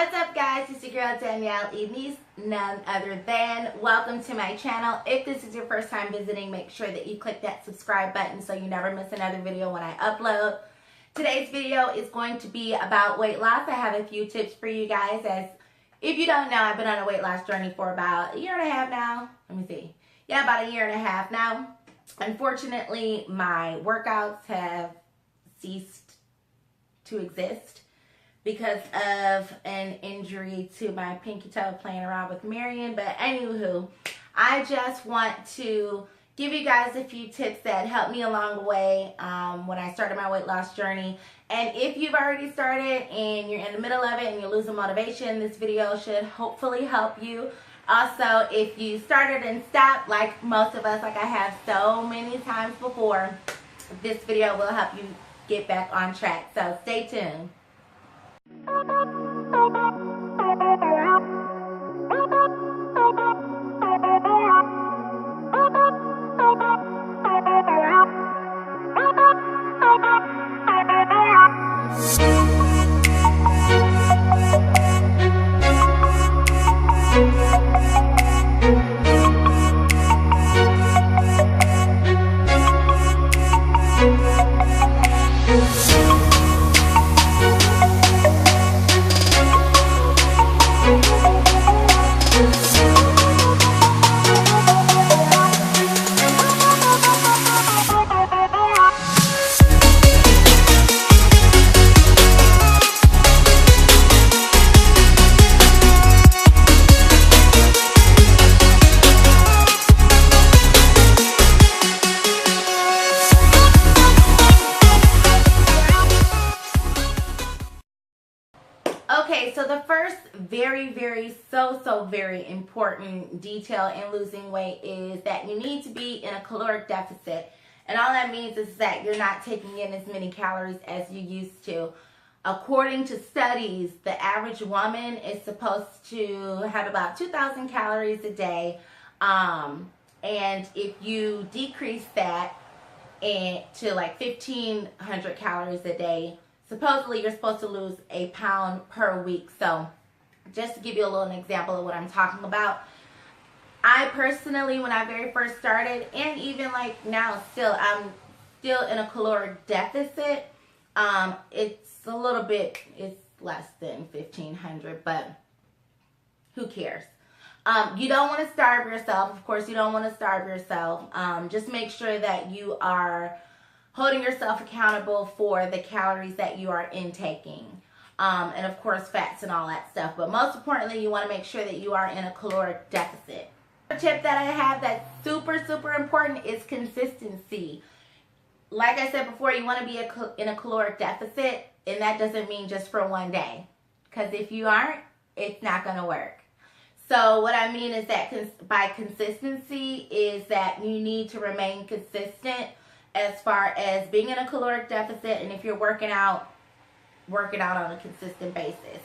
What's up, guys? It's your girl Danielle, Edenise, none other than. Welcome to my channel. If this is your first time visiting, make sure that you click that subscribe button so you never miss another video when I upload. Today's video is going to be about weight loss. I have a few tips for you guys. As if you don't know, I've been on a weight loss journey for about a year and a half now. Let me see. Yeah, about a year and a half now. Unfortunately, my workouts have ceased to exist because of an injury to my pinky toe playing around with Marion. But anywho, I just want to give you guys a few tips that helped me along the way when I started my weight loss journey. And if you've already started and you're in the middle of it and you're losing motivation, this video should hopefully help you. Also, if you started and stopped, like most of us, like I have so many times before, this video will help you get back on track. So stay tuned. Okay, so the first very important detail in losing weight is that you need to be in a caloric deficit. And all that means is that you're not taking in as many calories as you used to. According to studies, the average woman is supposed to have about 2,000 calories a day. And if you decrease that to like 1,500 calories a day, supposedly you're supposed to lose a pound per week. So just to give you a little example of what I'm talking about, I personally, when I very first started, and even like now still, I'm still in a caloric deficit. It's a little bit, it's less than 1,500, but who cares? You don't want to starve yourself. Of course, you don't want to starve yourself. Just make sure that you are holding yourself accountable for the calories that you are intaking. And of course, fats and all that stuff. But most importantly, you want to make sure that you are in a caloric deficit. A tip that I have that's super important is consistency. Like I said before, you want to be in a caloric deficit, and that doesn't mean just for one day. Because if you aren't, it's not going to work. So what I mean is that by consistency is that you need to remain consistent as far as being in a caloric deficit, and if you're working out on a consistent basis.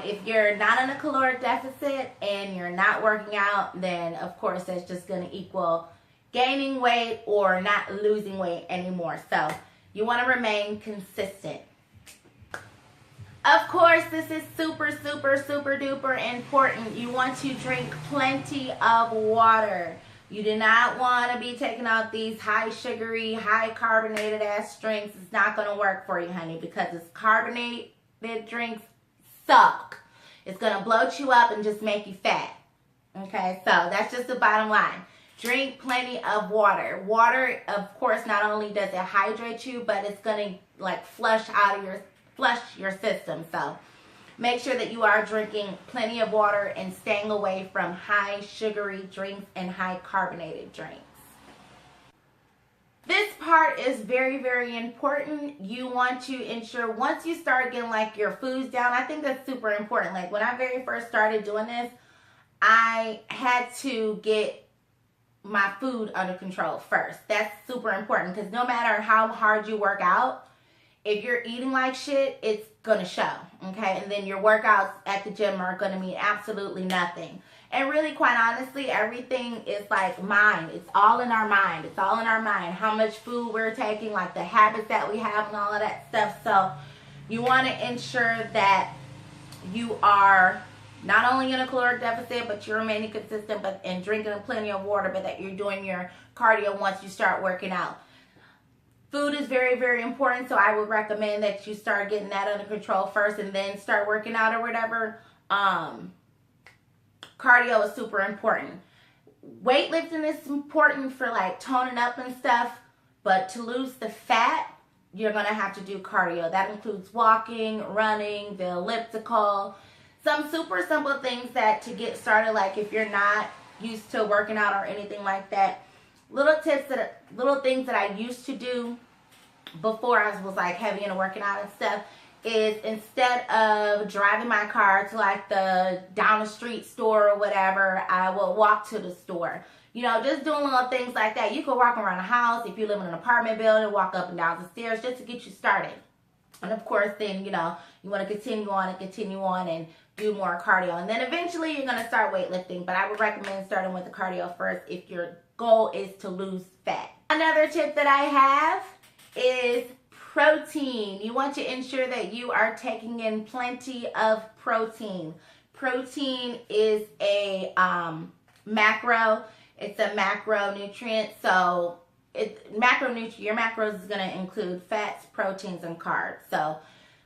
If you're not in a caloric deficit and you're not working out, then of course that's just going to equal gaining weight or not losing weight anymore. So you want to remain consistent. Of course, this is super duper important. You want to drink plenty of water. You do not want to be taking out these high sugary, high carbonated ass drinks. It's not going to work for you, honey, because it's carbonated drinks suck. It's going to bloat you up and just make you fat. Okay, so that's just the bottom line. Drink plenty of water. Water, of course, not only does it hydrate you, but it's going to like flush your system. So make sure that you are drinking plenty of water and staying away from high sugary drinks and high carbonated drinks. This part is very important. You want to ensure once you start getting like your foods down, I think that's super important. Like when I very first started doing this, I had to get my food under control first. That's super important because no matter how hard you work out, if you're eating like shit, it's going to show, okay? And then your workouts at the gym are going to mean absolutely nothing. And really, quite honestly, everything is like mind. It's all in our mind. It's all in our mind. How much food we're taking, like the habits that we have and all of that stuff. So you want to ensure that you are not only in a caloric deficit, but you're remaining consistent, but and drinking plenty of water, but that you're doing your cardio once you start working out. Food is very, very important, so I would recommend that you start getting that under control first and then start working out or whatever. Cardio is super important. Weightlifting is important for like toning up and stuff, but to lose the fat, you're going to have to do cardio. That includes walking, running, the elliptical, some super simple things that to get started, like if you're not used to working out or anything like that. Little things that I used to do before I was like heavy into working out and stuff is instead of driving my car to like the down the street store or whatever, I will walk to the store. You know, just doing little things like that. You can walk around the house if you live in an apartment building, walk up and down the stairs just to get you started. And of course, then, you know, you want to continue on and do more cardio. And then eventually you're going to start weightlifting. But I would recommend starting with the cardio first if your goal is to lose fat. Another tip that I have is protein. You want to ensure that you are taking in plenty of protein. Protein is a macro. It's a macronutrient. So your macros is going to include fats, proteins, and carbs. So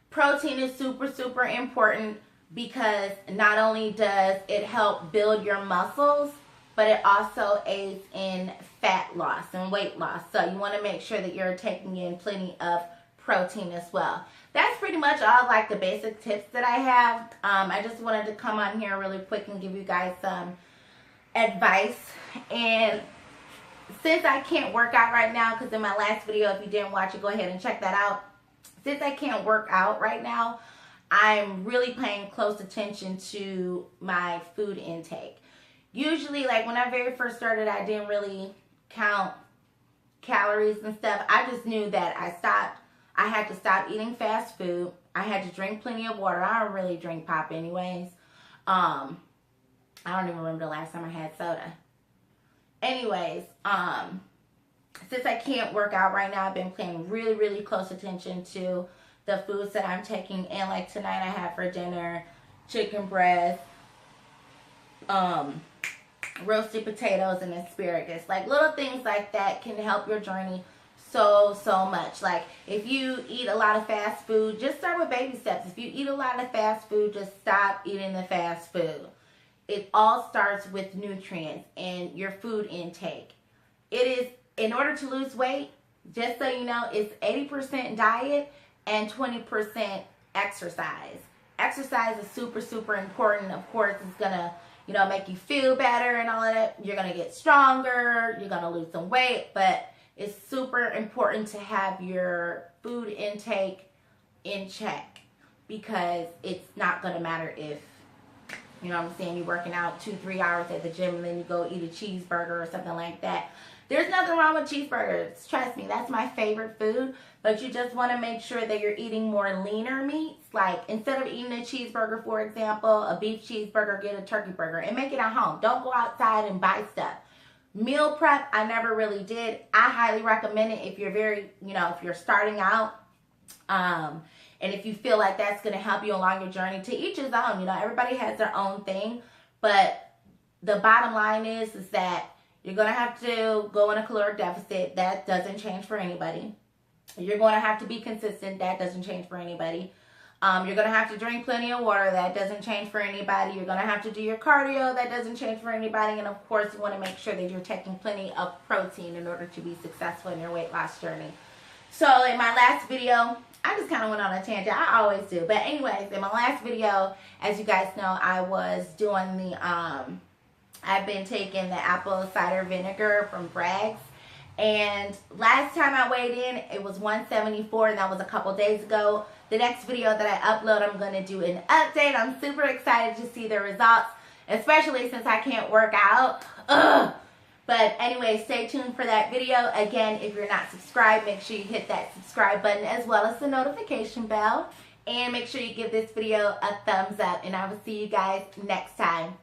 protein is super, super important because not only does it help build your muscles, but it also aids in fat loss and weight loss. So you want to make sure that you're taking in plenty of protein as well. That's pretty much all like the basic tips that I have. I just wanted to come on here really quick and give you guys some advice. And since I can't work out right now, because in my last video, if you didn't watch it, go ahead and check that out. Since I can't work out right now, I'm really paying close attention to my food intake. Usually, like when I very first started, I didn't really count calories and stuff. I just knew that I had to stop eating fast food. I had to drink plenty of water. I don't really drink pop anyways. I don't even remember the last time I had soda. Anyways, since I can't work out right now, I've been paying really, really close attention to the foods that I'm taking. And like tonight I had for dinner chicken breast, roasted potatoes, and asparagus. Like little things like that can help your journey so much. Like if you eat a lot of fast food, just start with baby steps. If you eat a lot of fast food, just stop eating the fast food. It all starts with nutrients and your food intake. It is, in order to lose weight, just so you know, it's 80% diet and 20% exercise. Exercise is super, super important. Of course, it's gonna, you know, make you feel better and all of that. You're gonna get stronger, you're gonna lose some weight, but it's super important to have your food intake in check, because it's not gonna matter if, you know what I'm saying, you're working out 2-3 hours at the gym and then you go eat a cheeseburger or something like that. There's nothing wrong with cheeseburgers. Trust me, that's my favorite food. But you just want to make sure that you're eating more leaner meats. Like instead of eating a cheeseburger, for example, a beef cheeseburger, get a turkey burger and make it at home. Don't go outside and buy stuff. Meal prep, I never really did. I highly recommend it if you're if you're starting out. And if you feel like that's going to help you along your journey. To each his own. You know, everybody has their own thing. But the bottom line is that you're going to have to go in a caloric deficit. That doesn't change for anybody. You're going to have to be consistent. That doesn't change for anybody. You're going to have to drink plenty of water. That doesn't change for anybody. You're going to have to do your cardio. That doesn't change for anybody. And of course, you want to make sure that you're taking plenty of protein in order to be successful in your weight loss journey. So in my last video, I just kind of went on a tangent. I always do. But anyways, in my last video, as you guys know, I was doing the, I've been taking the apple cider vinegar from Bragg's. And last time I weighed in, it was 174, and that was a couple days ago. The next video that I upload, I'm going to do an update. I'm super excited to see the results, especially since I can't work out. Ugh. But anyway, stay tuned for that video. Again, if you're not subscribed, make sure you hit that subscribe button as well as the notification bell. And make sure you give this video a thumbs up. And I will see you guys next time.